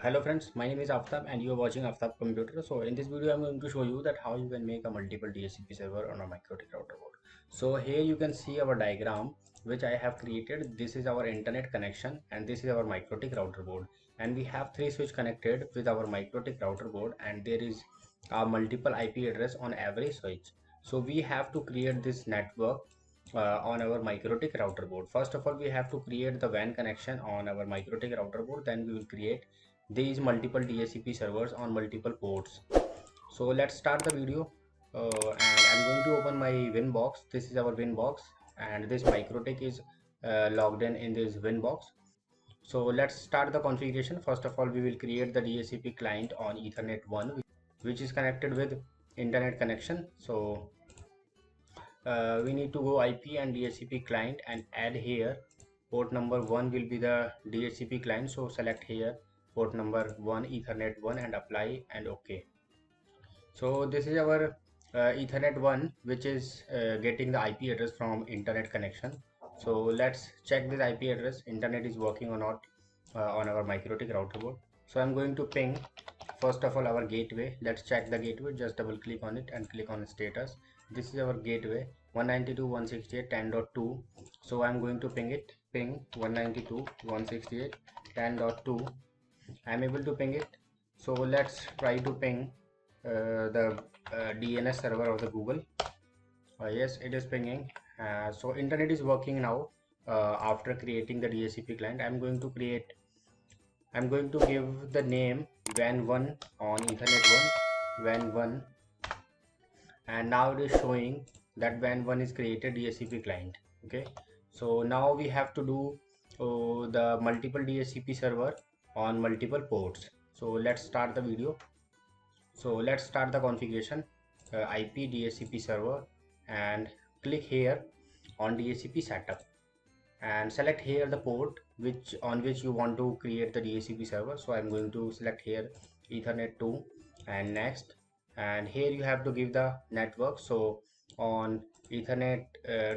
Hello friends, my name is Aftab and you are watching Aftab Computer. So in this video I'm going to show you that how you can make a multiple DHCP server on a MikroTik router board. So here you can see our diagram which I have created. This is our internet connection and this is our MikroTik router board, and we have three switch connected with our MikroTik router board, and there is a multiple IP address on every switch. So we have to create this network on our MikroTik router board. First of all, we have to create the WAN connection on our MikroTik router board. Then we will create these multiple DHCP servers on multiple ports. So let's start the video, and I'm going to open my Winbox. This is our Winbox, and this MikroTik is logged in this Winbox. So let's start the configuration. First of all, we will create the DHCP client on Ethernet 1, which is connected with internet connection. So we need to go IP and DHCP client and add here port number 1 will be the DHCP client. So select here port number 1 Ethernet 1 and apply and OK. So this is our Ethernet 1, which is getting the IP address from internet connection. So let's check this IP address, internet is working or not on our MikroTik router board. So I'm going to ping first of all our gateway. Let's check the gateway. Just double click on it and click on status. This is our gateway 192.168.10.2. So I'm going to ping it, ping 192.168.10.2. I'm able to ping it. So let's try to ping the DNS server of the Google. Yes, it is pinging. So internet is working now. After creating the DHCP client, I'm going to give the name WAN1 on Ethernet 1, WAN1, and now it is showing that WAN1 is created DHCP client. Okay, so now we have to do the multiple DHCP server on multiple ports. So let's start the video. So let's start the configuration. IP DHCP server, and click here on DHCP setup and select here the port on which you want to create the DHCP server. So I'm going to select here Ethernet 2 and next, and here you have to give the network. So on Ethernet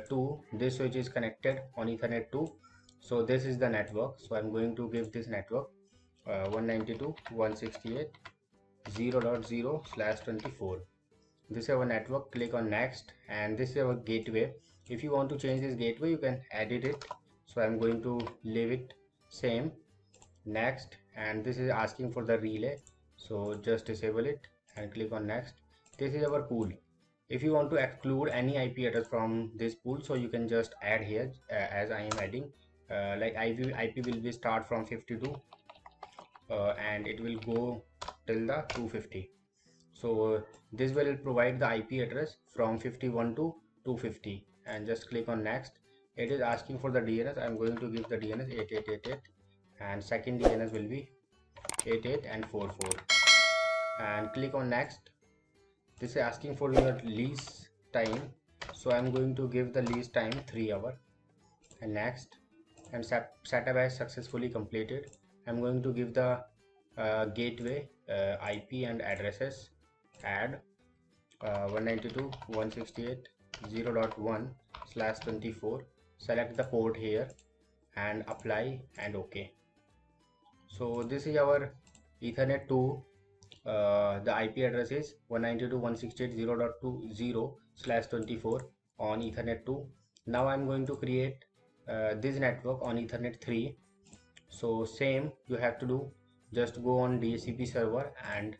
2, this switch is connected on Ethernet 2, so this is the network. So I'm going to give this network 192.168.0.0/24. This is our network. Click on next, and this is our gateway. If you want to change this gateway, you can edit it. So I'm going to leave it same. Next, and this is asking for the relay, so just disable it and click on next. This is our pool. If you want to exclude any IP address from this pool, so you can just add here as I am adding. Like IP will be start from 52 and it will go till the 250. So this will provide the IP address from 51 to 250, and just click on next. It is asking for the DNS. I'm going to give the DNS 8888, and second DNS will be 88 and 44, and click on next. This is asking for your lease time, so I'm going to give the lease time 3 hours and next, and setup has successfully completed. I'm going to give the gateway IP and addresses. Add 192.168.0.1/24. Select the port here and apply and OK. So this is our Ethernet 2. The IP address is 192.168.0.20/24 on Ethernet 2. Now I'm going to create this network on Ethernet 3. So same you have to do. Just go on DHCP server and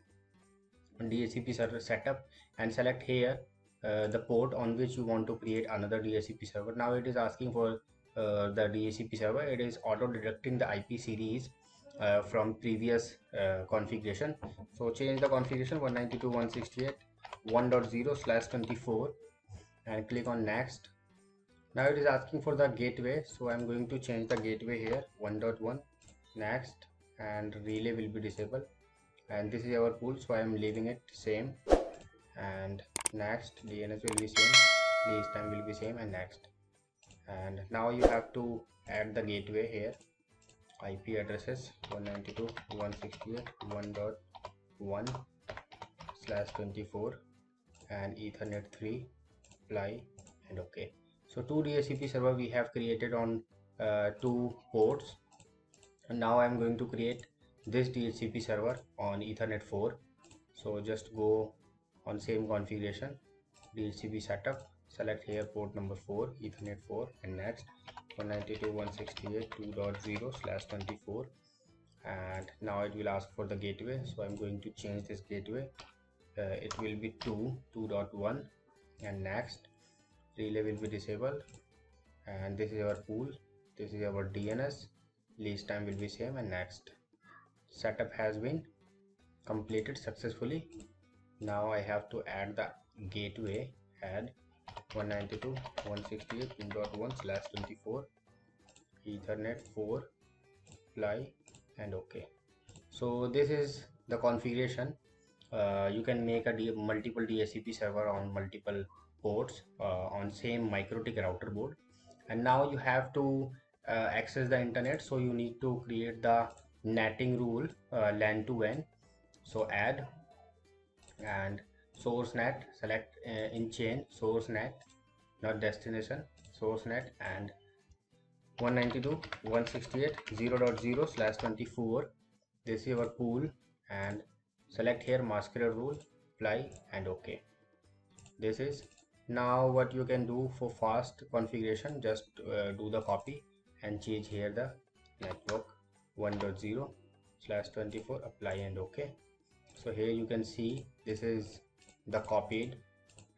DHCP server setup and select here the port on which you want to create another DHCP server. Now it is asking for the DHCP server. It is auto deducting the IP series from previous configuration. So change the configuration 192.168.1.0/24 and click on next. Now it is asking for the gateway, so I'm going to change the gateway here 1.1. Next, and relay will be disabled, and this is our pool, so I am leaving it same, and next, DNS will be same, lease time will be same, and next. And now you have to add the gateway here. IP addresses 192.168.1.1/24 and Ethernet 3, apply and OK. So two DHCP server we have created on two ports, and now I'm going to create this DHCP server on Ethernet 4. So just go on same configuration, DHCP setup, select here port number 4, Ethernet 4, and next 192.168.2.0/24, and now it will ask for the gateway. So I'm going to change this gateway. It will be 2.1, and next relay will be disabled, and this is our pool, this is our DNS, lease time will be same, and next. Setup has been completed successfully. Now I have to add the gateway, add 192.168.2.1/24 Ethernet 4, apply, and OK. So this is the configuration. You can make a multiple DHCP server on multiple ports on same MikroTik router board. And now you have to access the internet, so you need to create the netting rule, LAN to WAN. So add and source net, select in chain source net, not destination, source net, and 192.168.0.0/24. This is your pool, and select here masquerade rule, apply, and OK. This is now what you can do for fast configuration. Just do the copy and change here the network 1.0/24, apply, and OK. So here you can see this is the copied,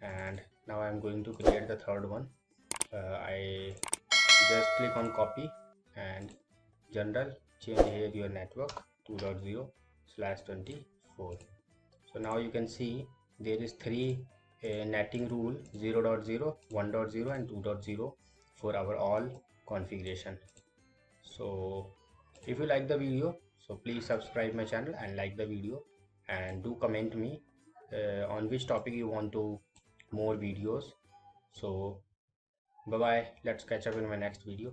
and now I'm going to create the third one. I just click on copy and general, change here your network 2.0/24. So now you can see there is three netting rule, 0.0, 1.0, and 2.0 for our all configuration. So if you like the video, so please subscribe my channel and like the video, and do comment me on which topic you want to more videos. So bye bye, let's catch up in my next video.